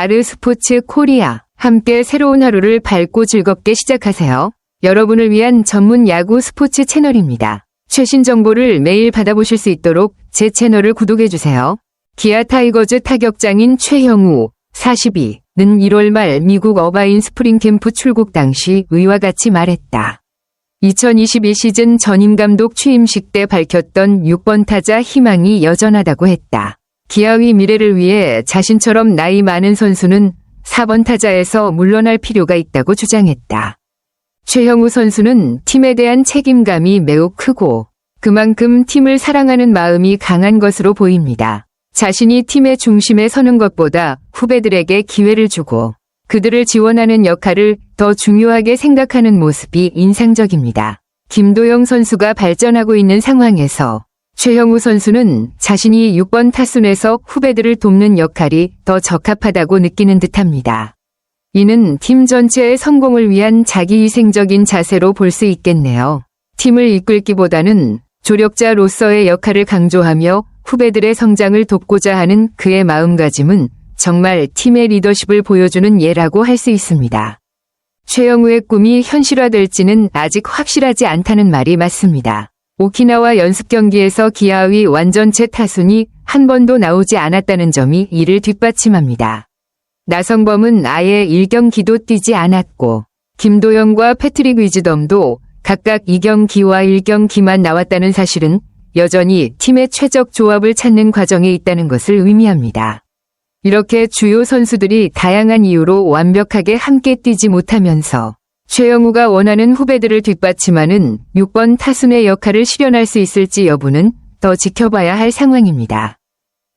아르스포츠 코리아. 함께 새로운 하루를 밝고 즐겁게 시작하세요. 여러분을 위한 전문 야구 스포츠 채널입니다. 최신 정보를 매일 받아보실 수 있도록 제 채널을 구독해주세요. 기아 타이거즈 타격장인 최형우, 42는 1월 말 미국 어바인 스프링 캠프 출국 당시 위와 같이 말했다. 2022 시즌 전임 감독 취임식 때 밝혔던 6번 타자 희망이 여전하다고 했다. 기아의 미래를 위해 자신처럼 나이 많은 선수는 4번 타자에서 물러날 필요가 있다고 주장했다. 최형우 선수는 팀에 대한 책임감이 매우 크고 그만큼 팀을 사랑하는 마음이 강한 것으로 보입니다. 자신이 팀의 중심에 서는 것보다 후배들에게 기회를 주고 그들을 지원하는 역할을 더 중요하게 생각하는 모습이 인상적입니다. 김도영 선수가 발전하고 있는 상황에서 최형우 선수는 자신이 6번 타순에서 후배들을 돕는 역할이 더 적합하다고 느끼는 듯합니다. 이는 팀 전체의 성공을 위한 자기희생적인 자세로 볼 수 있겠네요. 팀을 이끌기보다는 조력자로서의 역할을 강조하며 후배들의 성장을 돕고자 하는 그의 마음가짐은 정말 팀의 리더십을 보여주는 예라고 할 수 있습니다. 최형우의 꿈이 현실화될지는 아직 확실하지 않다는 말이 맞습니다. 오키나와 연습 경기에서 기아의 완전체 타순이 한 번도 나오지 않았다는 점이 이를 뒷받침합니다. 나성범은 아예 1경기도 뛰지 않았고 김도영과 패트릭 위즈덤도 각각 2경기와 1경기만 나왔다는 사실은 여전히 팀의 최적 조합을 찾는 과정에 있다는 것을 의미합니다. 이렇게 주요 선수들이 다양한 이유로 완벽하게 함께 뛰지 못하면서 최형우가 원하는 후배들을 뒷받침하는 6번 타순의 역할을 실현할 수 있을지 여부는 더 지켜봐야 할 상황입니다.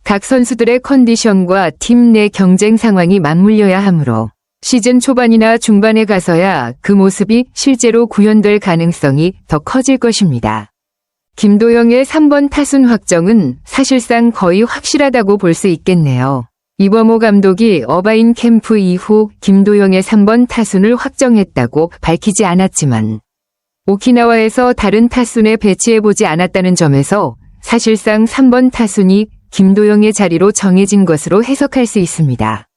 각 선수들의 컨디션과 팀 내 경쟁 상황이 맞물려야 하므로 시즌 초반이나 중반에 가서야 그 모습이 실제로 구현될 가능성이 더 커질 것입니다. 김도영의 3번 타순 확정은 사실상 거의 확실하다고 볼 수 있겠네요. 이범호 감독이 어바인 캠프 이후 김도영의 3번 타순을 확정했다고 밝히지 않았지만 오키나와에서 다른 타순에 배치해보지 않았다는 점에서 사실상 3번 타순이 김도영의 자리로 정해진 것으로 해석할 수 있습니다.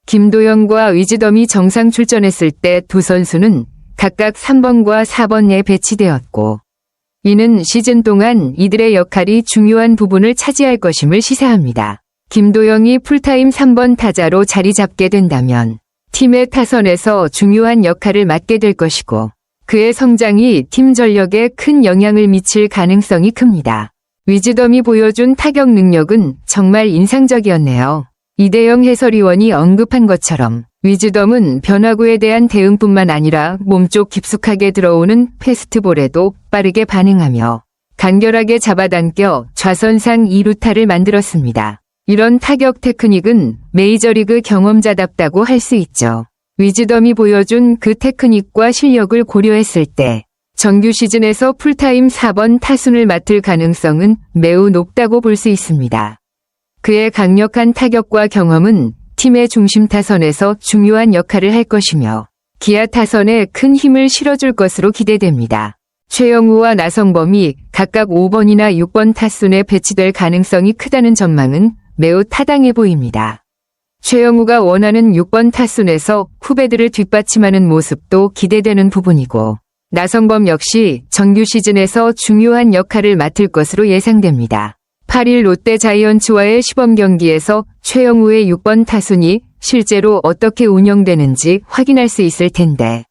김도영과 위즈덤이 정상 출전했을 때 두 선수는 각각 3번과 4번에 배치되었고 이는 시즌 동안 이들의 역할이 중요한 부분을 차지할 것임을 시사합니다. 김도영이 풀타임 3번 타자로 자리 잡게 된다면 팀의 타선에서 중요한 역할을 맡게 될 것이고 그의 성장이 팀 전력에 큰 영향을 미칠 가능성이 큽니다. 위즈덤이 보여준 타격 능력은 정말 인상적이었네요. 이대영 해설위원이 언급한 것처럼 위즈덤은 변화구에 대한 대응뿐만 아니라 몸쪽 깊숙하게 들어오는 패스트볼에도 빠르게 반응하며 간결하게 잡아당겨 좌선상 2루타를 만들었습니다. 이런 타격 테크닉은 메이저리그 경험자답다고 할 수 있죠. 위즈덤이 보여준 그 테크닉과 실력을 고려했을 때 정규 시즌에서 풀타임 4번 타순을 맡을 가능성은 매우 높다고 볼 수 있습니다. 그의 강력한 타격과 경험은 팀의 중심 타선에서 중요한 역할을 할 것이며 기아 타선에 큰 힘을 실어줄 것으로 기대됩니다. 최형우와 나성범이 각각 5번이나 6번 타순에 배치될 가능성이 크다는 전망은 매우 타당해 보입니다. 최형우가 원하는 6번 타순에서 후배들을 뒷받침하는 모습도 기대되는 부분이고 나성범 역시 정규 시즌에서 중요한 역할을 맡을 것으로 예상됩니다. 8일 롯데 자이언츠와의 시범 경기에서 최형우의 6번 타순이 실제로 어떻게 운영되는지 확인할 수 있을 텐데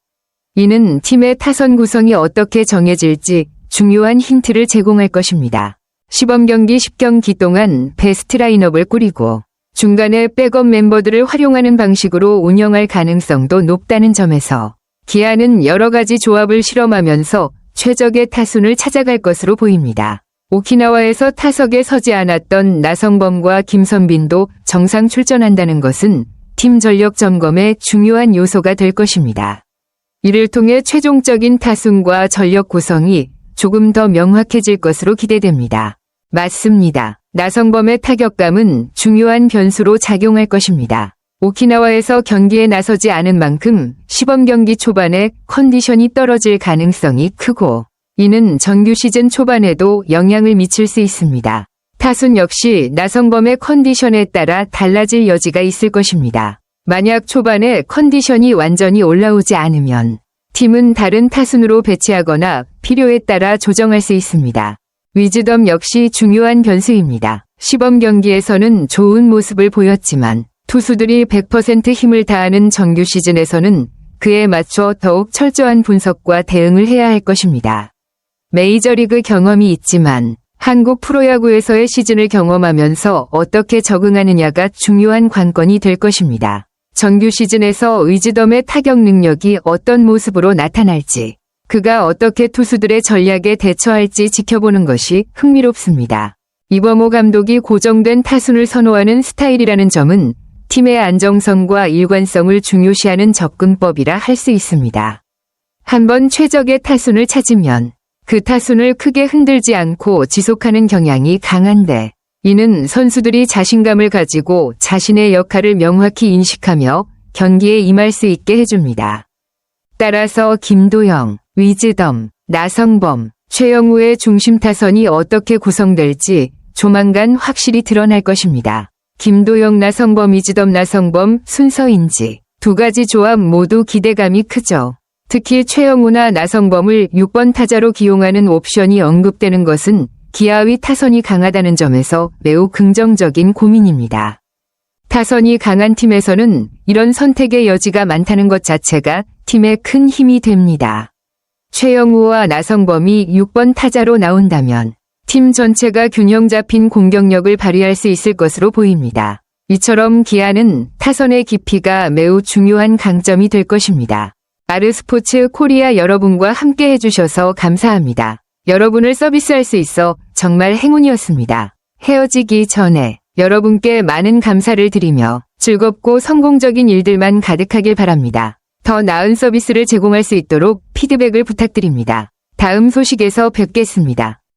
이는 팀의 타선 구성이 어떻게 정해질지 중요한 힌트를 제공할 것입니다. 시범 경기 10경기 동안 베스트 라인업을 꾸리고 중간에 백업 멤버들을 활용하는 방식으로 운영할 가능성도 높다는 점에서 기아는 여러 가지 조합을 실험하면서 최적의 타순을 찾아갈 것으로 보입니다. 오키나와에서 타석에 서지 않았던 나성범과 김선빈도 정상 출전한다는 것은 팀 전력 점검의 중요한 요소가 될 것입니다. 이를 통해 최종적인 타순과 전력 구성이 조금 더 명확해질 것으로 기대됩니다. 맞습니다. 나성범의 타격감은 중요한 변수로 작용할 것입니다. 오키나와에서 경기에 나서지 않은 만큼 시범 경기 초반에 컨디션이 떨어질 가능성이 크고 이는 정규 시즌 초반에도 영향을 미칠 수 있습니다. 타순 역시 나성범의 컨디션에 따라 달라질 여지가 있을 것입니다. 만약 초반에 컨디션이 완전히 올라오지 않으면 팀은 다른 타순으로 배치하거나 필요에 따라 조정할 수 있습니다. 위즈덤 역시 중요한 변수입니다. 시범 경기에서는 좋은 모습을 보였지만 투수들이 100% 힘을 다하는 정규 시즌에서는 그에 맞춰 더욱 철저한 분석과 대응을 해야 할 것입니다. 메이저리그 경험이 있지만 한국 프로야구에서의 시즌을 경험하면서 어떻게 적응하느냐가 중요한 관건이 될 것입니다. 정규 시즌에서 위즈덤의 타격 능력이 어떤 모습으로 나타날지, 그가 어떻게 투수들의 전략에 대처할지 지켜보는 것이 흥미롭습니다. 이범호 감독이 고정된 타순을 선호하는 스타일이라는 점은 팀의 안정성과 일관성을 중요시하는 접근법이라 할 수 있습니다. 한번 최적의 타순을 찾으면 그 타순을 크게 흔들지 않고 지속하는 경향이 강한데, 이는 선수들이 자신감을 가지고 자신의 역할을 명확히 인식하며 경기에 임할 수 있게 해줍니다. 따라서 김도영, 위즈덤, 나성범, 최영우의 중심 타선이 어떻게 구성될지 조만간 확실히 드러날 것입니다. 김도영, 나성범, 위즈덤, 나성범 순서인지 두 가지 조합 모두 기대감이 크죠. 특히 최영우나 나성범을 6번 타자로 기용하는 옵션이 언급되는 것은 기아의 타선이 강하다는 점에서 매우 긍정적인 고민입니다. 타선이 강한 팀에서는 이런 선택의 여지가 많다는 것 자체가 팀에 큰 힘이 됩니다. 최영우와 나성범이 6번 타자로 나온다면 팀 전체가 균형 잡힌 공격력을 발휘할 수 있을 것으로 보입니다. 이처럼 기아는 타선의 깊이가 매우 중요한 강점이 될 것입니다. 아르스포츠 코리아 여러분과 함께 해주셔서 감사합니다. 여러분을 서비스할 수 있어 정말 행운이었습니다. 헤어지기 전에 여러분께 많은 감사를 드리며 즐겁고 성공적인 일들만 가득하길 바랍니다. 더 나은 서비스를 제공할 수 있도록 피드백을 부탁드립니다. 다음 소식에서 뵙겠습니다.